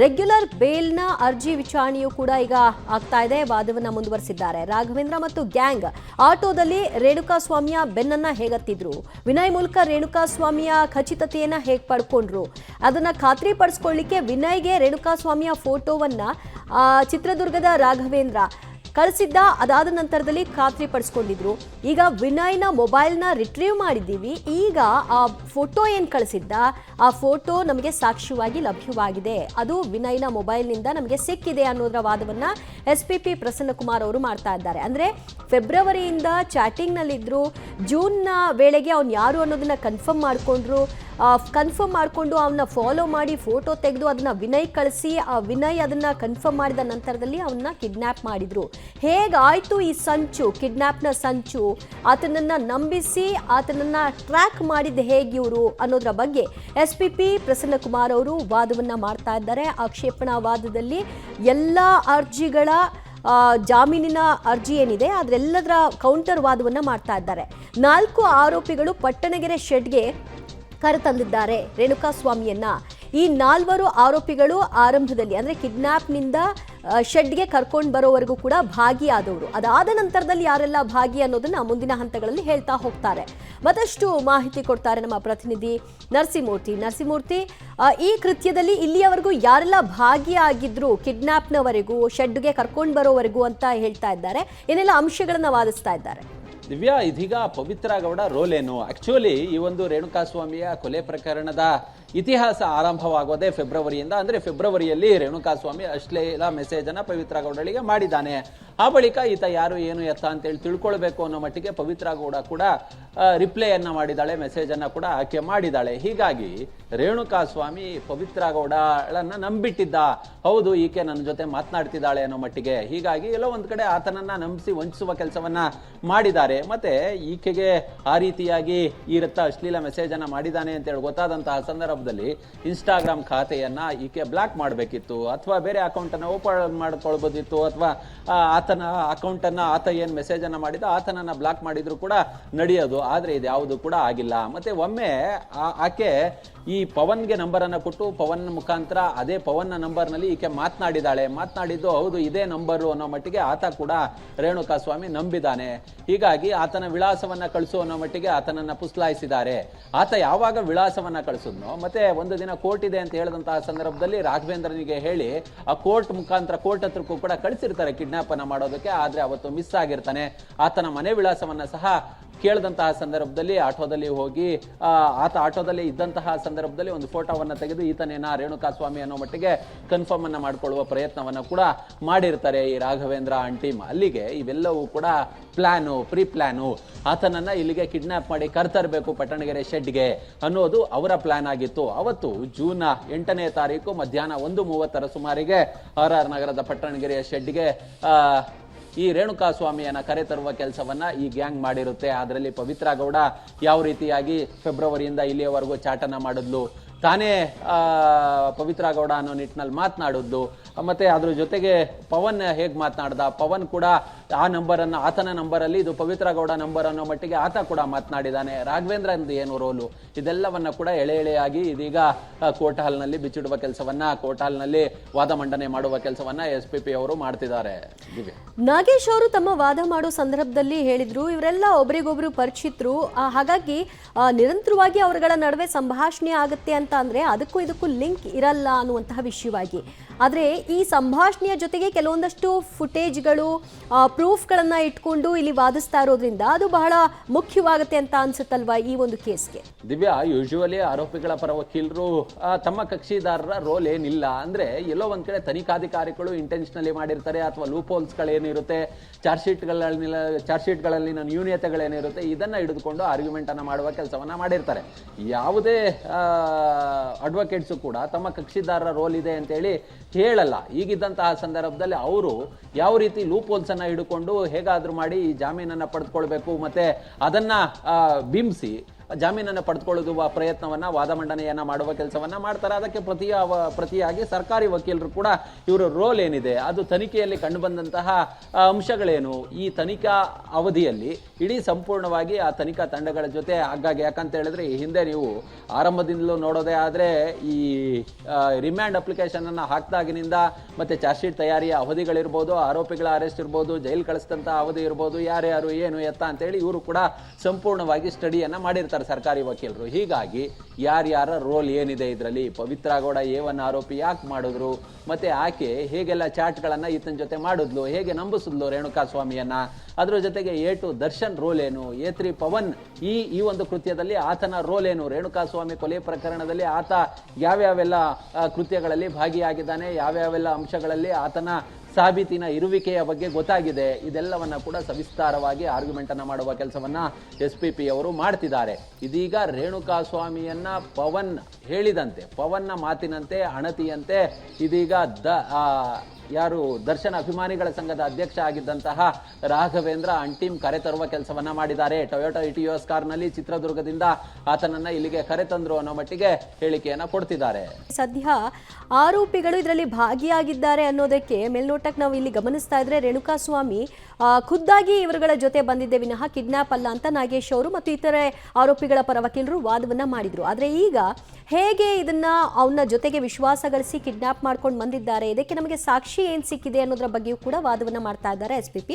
Regular ಬೇಲ್ನ ಅರ್ಜಿ ವಿಚಾರಣೆಯೂ ಕೂಡ ಈಗ ಆಗ್ತಾ ಇದೆ. ವಾದವನ್ನ ಮುಂದುವರೆಸಿದ್ದಾರೆ. ರಾಘವೇಂದ್ರ ಮತ್ತು ಗ್ಯಾಂಗ್ ಆಟೋದಲ್ಲಿ ರೇಣುಕಾಸ್ವಾಮಿಯ ಬೆನ್ನನ್ನ ಹೇಗತ್ತಿದ್ರು, ವಿನಯ್ ಮೂಲಕ ರೇಣುಕಾಸ್ವಾಮಿಯ ಖಚಿತತೆಯನ್ನ ಹೇಗೆ ಪಡ್ಕೊಂಡ್ರು, ಅದನ್ನ ಖಾತ್ರಿ ಪಡಿಸ್ಕೊಳ್ಳಿಕ್ಕೆ ವಿನಯ್ಗೆ ರೇಣುಕಾಸ್ವಾಮಿಯ ಫೋಟೋವನ್ನ ಚಿತ್ರದುರ್ಗದ ರಾಘವೇಂದ್ರ ಕಳಿಸಿದ್ದ. ಅದಾದ ನಂತರದಲ್ಲಿ ಖಾತ್ರಿ ಪಡಿಸ್ಕೊಂಡಿದ್ರು. ಈಗ ವಿನಯ್ನ ಮೊಬೈಲ್ನ ರಿಟ್ರೀವ್ ಮಾಡಿದ್ದೀವಿ. ಈಗ ಆ ಫೋಟೋ ಏನು ಕಳಿಸಿದ್ದ ಆ ಫೋಟೋ ನಮಗೆ ಸಾಕ್ಷ್ಯವಾಗಿ ಲಭ್ಯವಾಗಿದೆ, ಅದು ವಿನಯ್ನ ಮೊಬೈಲ್ನಿಂದ ನಮಗೆ ಸಿಕ್ಕಿದೆ ಅನ್ನೋದರ ವಾದವನ್ನ SPP ಪ್ರಸನ್ನಕುಮಾರ್ ಅವರು ಮಾಡ್ತಾ ಇದ್ದಾರೆ. ಅಂದರೆ ಫೆಬ್ರವರಿಯಿಂದ ಚಾಟಿಂಗ್ನಲ್ಲಿದ್ದರು, ಜೂನ್ನ ವೇಳೆಗೆ ಅವ್ನು ಯಾರು ಅನ್ನೋದನ್ನ ಕನ್ಫರ್ಮ್ ಮಾಡಿಕೊಂಡು ಅವನ್ನ ಫಾಲೋ ಮಾಡಿ ಫೋಟೋ ತೆಗೆದು ಅದನ್ನ ವಿನಯ್ ಕಳಿಸಿ, ಆ ವಿನಯ್ ಅದನ್ನ ಕನ್ಫರ್ಮ್ ಮಾಡಿದ ನಂತರದಲ್ಲಿ ಅವನ್ನ ಕಿಡ್ನ್ಯಾಪ್ ಮಾಡಿದ್ರು. ಹೇಗಾಯ್ತು ಈ ಸಂಚು, ಕಿಡ್ನ್ಯಾಪ್ನ ಸಂಚು, ಆತನನ್ನ ನಂಬಿಸಿ ಆತನನ್ನ ಟ್ರ್ಯಾಕ್ ಮಾಡಿದ್ದು ಹೇಗೆ ಇವರು ಅನ್ನೋದರ ಬಗ್ಗೆ SPP ಪ್ರಸನ್ನಕುಮಾರ್ ಅವರು ವಾದವನ್ನ ಮಾಡ್ತಾ ಇದ್ದಾರೆ. ಆಕ್ಷೇಪಣಾ ವಾದದಲ್ಲಿ ಎಲ್ಲ ಅರ್ಜಿಗಳ ಜಾಮೀನಿನ ಅರ್ಜಿ ಏನಿದೆ ಅದರೆಲ್ಲದರ ಕೌಂಟರ್ ವಾದವನ್ನ ಮಾಡ್ತಾ ಇದ್ದಾರೆ. 4 ಆರೋಪಿಗಳು ಪಟ್ಟಣಗೆರೆ ಶೆಡ್ಗೆ ಕರೆತಂದಿದ್ದಾರೆ ರೇಣುಕಾಸ್ವಾಮಿಯನ್ನ. ಈ 4 ಆರೋಪಿಗಳು ಆರಂಭದಲ್ಲಿ ಅಂದರೆ ಕಿಡ್ನ್ಯಾಪ್ನಿಂದ ಶೆಡ್ಗೆ ಕರ್ಕೊಂಡು ಬರೋವರೆಗೂ ಕೂಡ ಭಾಗಿಯಾದವರು. ಅದಾದ ನಂತರದಲ್ಲಿ ಯಾರೆಲ್ಲ ಭಾಗಿ ಅನ್ನೋದನ್ನ ಮುಂದಿನ ಹಂತಗಳಲ್ಲಿ ಹೇಳ್ತಾ ಹೋಗ್ತಾರೆ. ಮತ್ತಷ್ಟು ಮಾಹಿತಿ ಕೊಡ್ತಾರೆ ನಮ್ಮ ಪ್ರತಿನಿಧಿ ನರಸಿಂಹಮೂರ್ತಿ. ಈ ಕೃತ್ಯದಲ್ಲಿ ಇಲ್ಲಿಯವರೆಗೂ ಯಾರೆಲ್ಲ ಭಾಗಿಯಾಗಿದ್ರು, ಕಿಡ್ನ್ಯಾಪ್ನವರೆಗೂ ಶೆಡ್ಗೆ ಕರ್ಕೊಂಡು ಬರೋವರೆಗೂ ಅಂತ ಹೇಳ್ತಾ ಇದ್ದಾರೆ, ಏನೆಲ್ಲ ಅಂಶಗಳನ್ನ ವಾದಿಸ್ತಾ ಇದ್ದಾರೆ? ದಿವ್ಯಾ, ಇದೀಗ ಪವಿತ್ರ ಗೌಡ ರೋಲ್ ಏನು? ಆಕ್ಚುಲಿ ಈ ಒಂದು ರೇಣುಕಾಸ್ವಾಮಿಯ ಕೊಲೆ ಪ್ರಕರಣದ ಇತಿಹಾಸ ಆರಂಭವಾಗೋದೇ ಫೆಬ್ರವರಿಯಿಂದ. ಅಂದರೆ ಫೆಬ್ರವರಿಯಲ್ಲಿ ರೇಣುಕಾಸ್ವಾಮಿ ಅಶ್ಲೀಲ ಮೆಸೇಜ್ ಅನ್ನ ಪವಿತ್ರ ಗೌಡಳಿಗೆ ಮಾಡಿದ್ದಾನೆ. ಆ ಬಳಿಕ ಈತ ಯಾರು ಏನು ಎತ್ತ ಅಂತೇಳಿ ತಿಳ್ಕೊಳ್ಬೇಕು ಅನ್ನೋ ಮಟ್ಟಿಗೆ ಪವಿತ್ರ ಗೌಡ ಕೂಡ ರಿಪ್ಲೈಯನ್ನ ಮಾಡಿದ್ದಾಳೆ, ಮೆಸೇಜ್ ಅನ್ನ ಕೂಡ ಆಕೆ ಮಾಡಿದ್ದಾಳೆ. ಹೀಗಾಗಿ ರೇಣುಕಾಸ್ವಾಮಿ ಪವಿತ್ರ ಗೌಡಳನ್ನ ನಂಬಿಟ್ಟಿದ್ದ, ಹೌದು ಈಕೆ ನನ್ನ ಜೊತೆ ಮಾತನಾಡ್ತಿದ್ದಾಳೆ ಅನ್ನೋ ಮಟ್ಟಿಗೆ. ಹೀಗಾಗಿ ಎಲ್ಲೋ ಒಂದ್ ಕಡೆ ಆತನನ್ನ ನಂಬಿಸಿ ವಂಚಿಸುವ ಕೆಲಸವನ್ನ ಮಾಡಿದ್ದಾರೆ. ಮತ್ತೆ ಈಕೆಗೆ ಆ ರೀತಿಯಾಗಿ ಈ ರತ್ತ ಅಶ್ಲೀಲ ಮೆಸೇಜ್ ಅನ್ನ ಮಾಡಿದ್ದಾನೆ ಅಂತೇಳಿ ಗೊತ್ತಾದಂತಹ ಸಂದರ್ಭದಲ್ಲಿ ಇನ್ಸ್ಟಾಗ್ರಾಮ್ ಖಾತೆಯನ್ನ ಈಕೆ ಬ್ಲಾಕ್ ಮಾಡಬೇಕಿತ್ತು, ಅಥವಾ ಬೇರೆ ಅಕೌಂಟ್ ಅನ್ನ ಓಪನ್ ಮಾಡ್ಕೊಳ್ಬೋದಿತ್ತು, ಅಥವಾ ಆತನ ಅಕೌಂಟ್ ಅನ್ನ ಆತ ಏನ್ ಮೆಸೇಜ್ ಅನ್ನ ಮಾಡಿದ ಆತನನ್ನ ಬ್ಲಾಕ್ ಮಾಡಿದ್ರು ಕೂಡ ನಡೆಯೋದು. ಆದ್ರೆ ಇದು ಯಾವುದು ಕೂಡ ಆಗಿಲ್ಲ. ಮತ್ತೆ ಒಮ್ಮೆ ಆಕೆ ಈ ಪವನ್ಗೆ ನಂಬರ್ ಅನ್ನ ಕೊಟ್ಟು ಪವನ್ ಮುಖಾಂತರ ಅದೇ ಪವನ್ನ ನಂಬರ್ ನಲ್ಲಿ ಈಕೆ ಮಾತನಾಡಿದ್ದು ಹೌದು ಇದೇ ನಂಬರು ಅನ್ನೋ ಮಟ್ಟಿಗೆ ಆತ ಕೂಡ ರೇಣುಕಾಸ್ವಾಮಿ ನಂಬಿದ್ದಾನೆ. ಹೀಗಾಗಿ ಆತನ ವಿಳಾಸವನ್ನ ಕಳಿಸು ಅನ್ನೋ ಮಟ್ಟಿಗೆ ಆತನನ್ನ ಪುಸ್ಲಾಯಿಸಿದ್ದಾರೆ. ಆತ ಯಾವಾಗ ವಿಳಾಸವನ್ನ ಕಳಿಸಿದ್ನೋ, ಮತ್ತೆ ಒಂದು ದಿನ ಕೋರ್ಟ್ ಇದೆ ಅಂತ ಹೇಳಿದಂತಹ ಸಂದರ್ಭದಲ್ಲಿ ರಾಘವೇಂದ್ರನಿಗೆ ಹೇಳಿ ಆ ಕೋರ್ಟ್ ಮುಖಾಂತರ ಕೋರ್ಟ್ ಹತ್ರಕ್ಕೂ ಕೂಡ ಕಳಿಸಿರ್ತಾರೆ ಕಿಡ್ನಾಪ್ ಅನ್ನ ಮಾಡೋದಕ್ಕೆ. ಆದ್ರೆ ಅವತ್ತು ಮಿಸ್ ಆಗಿರ್ತಾನೆ. ಆತನ ಮನೆ ವಿಳಾಸವನ್ನ ಸಹ ಕೇಳಿದಂತಹ ಸಂದರ್ಭದಲ್ಲಿ ಆಟೋದಲ್ಲಿ ಹೋಗಿ ಆತ ಆಟೋದಲ್ಲಿ ಇದ್ದಂತಹ ಸಂದರ್ಭದಲ್ಲಿ ಒಂದು ಫೋಟೋವನ್ನ ತೆಗೆದು ಈತನೇನ ರೇಣುಕಾಸ್ವಾಮಿ ಅನ್ನೋ ಮಟ್ಟಿಗೆ ಕನ್ಫರ್ಮ್ ಅನ್ನ ಮಾಡ್ಕೊಳ್ಳುವ ಪ್ರಯತ್ನವನ್ನ ಕೂಡ ಮಾಡಿರ್ತಾರೆ ಈ ರಾಘವೇಂದ್ರ ಟೀಮ್. ಅಲ್ಲಿಗೆ ಇವೆಲ್ಲವೂ ಕೂಡ ಪ್ರೀ ಪ್ಲಾನು, ಆತನನ್ನ ಇಲ್ಲಿಗೆ ಕಿಡ್ನಾಪ್ ಮಾಡಿ ಕರ್ತರಬೇಕು ಪಟ್ಟಣಗೆರೆ ಶೆಡ್ಗೆ ಅನ್ನೋದು ಅವರ ಪ್ಲಾನ್ ಆಗಿತ್ತು. ಅವತ್ತು ಜೂನ್ 8ನೇ ತಾರೀಕು ಮಧ್ಯಾಹ್ನ 1:30 ಸುಮಾರಿಗೆ RR ನಗರದ ಪಟ್ಟಣಗೆರೆಯ ಶೆಡ್ಗೆ ಈ ರೇಣುಕಾಸ್ವಾಮಿಯನ್ನ ಕರೆತರುವ ಕೆಲಸವನ್ನ ಈ ಗ್ಯಾಂಗ್ ಮಾಡಿರುತ್ತೆ. ಅದರಲ್ಲಿ ಪವಿತ್ರ ಗೌಡ ಯಾವ ರೀತಿಯಾಗಿ ಫೆಬ್ರವರಿಯಿಂದ ಇಲ್ಲಿಯವರೆಗೂ ಚಾಟನ್ನ ಮಾಡಿದ್ಲು, ತಾನೇ ಪವಿತ್ರ ಗೌಡ ಅನ್ನೋ ನಿಟ್ಟಿನಲ್ಲಿ ಮಾತನಾಡಿದ್ದು, ಮತ್ತೆ ಅದ್ರ ಜೊತೆಗೆ ಪವನ್ ಹೇಗೆ ಮಾತನಾಡ್ದ, ಪವನ್ ಕೂಡ ಆ ನಂಬರನ್ನು ಆತನ ನಂಬರಲ್ಲಿ ಇದು ಪವಿತ್ರ ಗೌಡ ನಂಬರ್ ಅನ್ನೋ ಮಟ್ಟಿಗೆ ಆತ ಕೂಡ ಮಾತನಾಡಿದ್ದಾನೆ. ರಾಘವೇಂದ್ರಂದು ಏನು ರೋಲು, ಇದೆಲ್ಲವನ್ನ ಕೂಡ ಎಳೆಯಾಗಿ ಇದೀಗ ಕೋರ್ಟ್ ಹಾಲ್ನಲ್ಲಿ ಬಿಚ್ಚಿಡುವ ಕೆಲಸವನ್ನ, ಕೋರ್ಟ್ ಹಾಲ್ನಲ್ಲಿ ವಾದ ಮಂಡನೆ ಮಾಡುವ ಕೆಲಸವನ್ನ SPP ಅವರು ಮಾಡ್ತಿದ್ದಾರೆ. ನಾಗೇಶ್ ಅವರು ತಮ್ಮ ವಾದ ಮಾಡೋ ಸಂದರ್ಭದಲ್ಲಿ ಹೇಳಿದ್ರು, ಇವರೆಲ್ಲ ಒಬ್ರಿಗೊಬ್ರು ಪರಿಚಿತರು, ಹಾಗಾಗಿ ನಿರಂತರವಾಗಿ ಅವರುಗಳ ನಡುವೆ ಸಂಭಾಷಣೆ ಆಗುತ್ತೆ ಅಂತ ಅಂದ್ರೆ ಅದಕ್ಕೂ ಇದಕ್ಕೂ ಲಿಂಕ್ ಇರಲ್ಲ ಅನ್ನುವಂತಹ ವಿಷಯವಾಗಿ. ಆದರೆ ಈ ಸಂಭಾಷಣೆಯ ಜೊತೆಗೆ ಕೆಲವೊಂದಷ್ಟು ಫುಟೇಜ್ಗಳು, ಪ್ರೂಫ್ಗಳನ್ನು ಇಟ್ಕೊಂಡು ಇಲ್ಲಿ ವಾದಿಸ್ತಾ ಇರೋದ್ರಿಂದ ಅದು ಬಹಳ ಮುಖ್ಯವಾಗುತ್ತೆ ಅಂತ ಅನ್ಸುತ್ತಲ್ವಾ ಈ ಒಂದು ಕೇಸ್ಗೆ? ದಿವ್ಯಾ, ಯೂಶುವಲಿ ಆರೋಪಿಗಳ ಪರ ವಕೀಲರು ತಮ್ಮ ಕಕ್ಷಿದಾರರ ರೋಲ್ ಏನಿಲ್ಲ. ಅಂದ್ರೆ ಎಲ್ಲೋ ಒಂದ್ ಕಡೆ ತನಿಖಾಧಿಕಾರಿಗಳು ಇಂಟೆನ್ಷನಲಿ ಮಾಡಿರ್ತಾರೆ, ಅಥವಾ ಲೂಪ್ ಹೋಲ್ಸ್ಗಳೇನಿರುತ್ತೆ, ಚಾರ್ಜ್ ಶೀಟ್ಗಳಲ್ಲಿನ ನ್ಯೂನ್ಯತೆಗಳೇನಿರುತ್ತೆ, ಇದನ್ನ ಹಿಡಿದುಕೊಂಡು ಆರ್ಗ್ಯುಮೆಂಟ್ ಅನ್ನ ಮಾಡುವ ಕೆಲಸವನ್ನ ಮಾಡಿರ್ತಾರೆ. ಯಾವುದೇ ಅಡ್ವೊಕೇಟ್ಸು ಕೂಡ ತಮ್ಮ ಕಕ್ಷಿದಾರರ ರೋಲ್ ಇದೆ ಅಂತ ಹೇಳಿ ಹೇಳಲ್ಲ. ಈಗಿದ್ದಂತಹ ಸಂದರ್ಭದಲ್ಲಿ ಅವರು ಯಾವ ರೀತಿ ಲೂಪ್ ಹೋಲ್ಸ್ ಅನ್ನ ಹಿಡ್ಕೊಂಡು ಹೇಗಾದ್ರೂ ಮಾಡಿ ಈ ಜಾಮೀನನ್ನ ಪಡೆದುಕೊಳ್ಬೇಕು, ಮತ್ತೆ ಅದನ್ನ ಬಿಂಬಿಸಿ ಜಾಮೀನನ್ನು ಪಡೆದುಕೊಳ್ಳುವ ಪ್ರಯತ್ನವನ್ನ ವಾದ ಮಂಡನೆಯನ್ನ ಮಾಡುವ ಕೆಲಸವನ್ನ ಮಾಡ್ತಾರೆ. ಅದಕ್ಕೆ ಪ್ರತಿಯಾಗಿ ಸರ್ಕಾರಿ ವಕೀಲರು ಕೂಡ ಇವರ ರೋಲ್ ಏನಿದೆ, ಅದು ತನಿಖೆಯಲ್ಲಿ ಕಂಡುಬಂದಂತಹ ಅಂಶಗಳೇನು, ಈ ತನಿಖಾ ಅವಧಿಯಲ್ಲಿ ಇಡೀ ಸಂಪೂರ್ಣವಾಗಿ ಆ ತನಿಖಾ ತಂಡಗಳ ಜೊತೆ ಆಗಾಗ, ಯಾಕಂತ ಹೇಳಿದ್ರೆ ಈ ಹಿಂದೆ ನೀವು ಆರಂಭದಿಂದಲೂ ನೋಡೋದೇ ಆದ್ರೆ ಈ ರಿಮ್ಯಾಂಡ್ ಅಪ್ಲಿಕೇಶನ್ ಅನ್ನ ಹಾಕಿದಾಗಿನಿಂದ ಮತ್ತೆ ಚಾರ್ಜ್ ಶೀಟ್ ತಯಾರಿಯ ಅವಧಿಗಳಿರ್ಬೋದು, ಆರೋಪಿಗಳ ಅರೆಸ್ಟ್ ಇರ್ಬೋದು, ಜೈಲ್ ಕಳಿಸಿದಂತ ಅವಧಿ ಇರ್ಬೋದು, ಯಾರ್ಯಾರು ಏನು ಎತ್ತ ಅಂತೇಳಿ ಇವರು ಕೂಡ ಸಂಪೂರ್ಣವಾಗಿ ಸ್ಟಡಿಯನ್ನ ಮಾಡಿರ್ತಾರೆ ಸರ್ಕಾರಿ ವಕೀಲರು. ಹೀಗಾಗಿ ಯಾರ್ಯಾರ ರೋಲ್ ಏನಿದೆ ಇದರಲ್ಲಿ, ಪವಿತ್ರ ಗೌಡ A1 ಆರೋಪಿ ಯಾಕೆ ಮಾಡಿದ್ರು, ಮತ್ತೆ ಆಕೆ ಹೇಗೆಲ್ಲ ಚಾಟ್ಗಳನ್ನ ಈತನ ಜೊತೆ ಮಾಡಿದ್ಲು, ಹೇಗೆ ನಂಬಿಸಿದ್ಲು ರೇಣುಕಾ ಸ್ವಾಮಿಯನ್ನ, ಅದ್ರ ಜೊತೆಗೆ A2 ದರ್ಶನ್ ರೋಲ್ ಏನು, A3 ಪವನ್ ಈ ಒಂದು ಕೃತ್ಯದಲ್ಲಿ ಆತನ ರೋಲ್ ಏನು, ರೇಣುಕಾ ಸ್ವಾಮಿ ಕೊಲೆ ಪ್ರಕರಣದಲ್ಲಿ ಆತ ಯಾವ್ಯಾವೆಲ್ಲ ಕೃತ್ಯಗಳಲ್ಲಿ ಭಾಗಿಯಾಗಿದ್ದಾನೆ, ಯಾವ್ಯಾವೆಲ್ಲ ಅಂಶಗಳಲ್ಲಿ ಆತನ ಸಾಬೀತಿನ ಇರುವಿಕೆಯ ಬಗ್ಗೆ ಗೊತ್ತಾಗಿದೆ, ಇದೆಲ್ಲವನ್ನ ಕೂಡ ಸವಿಸ್ತಾರವಾಗಿ ಆರ್ಗ್ಯುಮೆಂಟ್ ಅನ್ನ ಮಾಡುವ ಕೆಲಸವನ್ನ SPP ಅವರು ಮಾಡ್ತಿದ್ದಾರೆ. ಇದೀಗ ರೇಣುಕಾ ಸ್ವಾಮಿಯನ್ನ ಪವನ್ ಹೇಳಿದಂತೆ, ಪವನ್ನ ಮಾತಿನಂತೆ ಅಣತಿಯಂತೆ ಇದೀಗ ಯಾರು ದರ್ಶನ್ ಅಭಿಮಾನಿಗಳ ಸಂಘದ ಅಧ್ಯಕ್ಷ ಆಗಿದ್ದಂತಹ ರಾಘವೇಂದ್ರ ಅಂಟಿಮ್ ಕರೆತರುವ ಕೆಲಸವನ್ನ ಮಾಡಿದ್ದಾರೆ. ಟೊಯೋಟಾ ಇಟಿಯೋಸ್ ಕಾರ್ನಲ್ಲಿ ಚಿತ್ರದುರ್ಗದಿಂದ ಆತನನ್ನ ಇಲ್ಲಿಗೆ ಕರೆತಂದ್ರು ಅನ್ನೋ ಮಟ್ಟಿಗೆ ಹೇಳಿಕೆಯನ್ನ ಕೊಡ್ತಿದ್ದಾರೆ. ಸದ್ಯ ಆರೋಪಿಗಳು ಇದರಲ್ಲಿ ಭಾಗಿಯಾಗಿದ್ದಾರೆ ಅನ್ನೋದಕ್ಕೆ ಮೇಲ್ನೋಟಕ್ಕೆ ನಾವು ಇಲ್ಲಿ ಗಮನಿಸ್ತಾ ಇದ್ರೆ ರೇಣುಕಾ ಸ್ವಾಮಿ ಖುದ್ದಾಗಿ ಇವರುಗಳ ಜೊತೆ ಬಂದಿದ್ದೆ ವಿನಃ ಕಿಡ್ನಾಪ್ ಅಲ್ಲ ಅಂತ ನಾಗೇಶ್ ಅವರು ಮತ್ತು ಇತರೆ ಆರೋಪಿಗಳ ಪರ ವಕೀಲರು ವಾದವನ್ನ ಮಾಡಿದ್ರು. ಆದ್ರೆ ಈಗ ಹೇಗೆ ಇದನ್ನ ಅವನ ಜೊತೆಗೆ ವಿಶ್ವಾಸ ಗಳಿಸಿ ಕಿಡ್ನಾಪ್ ಮಾಡ್ಕೊಂಡು ಬಂದಿದ್ದಾರೆ, ಇದಕ್ಕೆ ನಮಗೆ ಸಾಕ್ಷಿ ಏನ್ ಸಿಕ್ಕಿದೆ ಅನ್ನೋದ್ರ ಬಗ್ಗೆಯೂ ಕೂಡ ವಾದವನ್ನ ಮಾಡ್ತಾ ಇದ್ದಾರೆ SPP.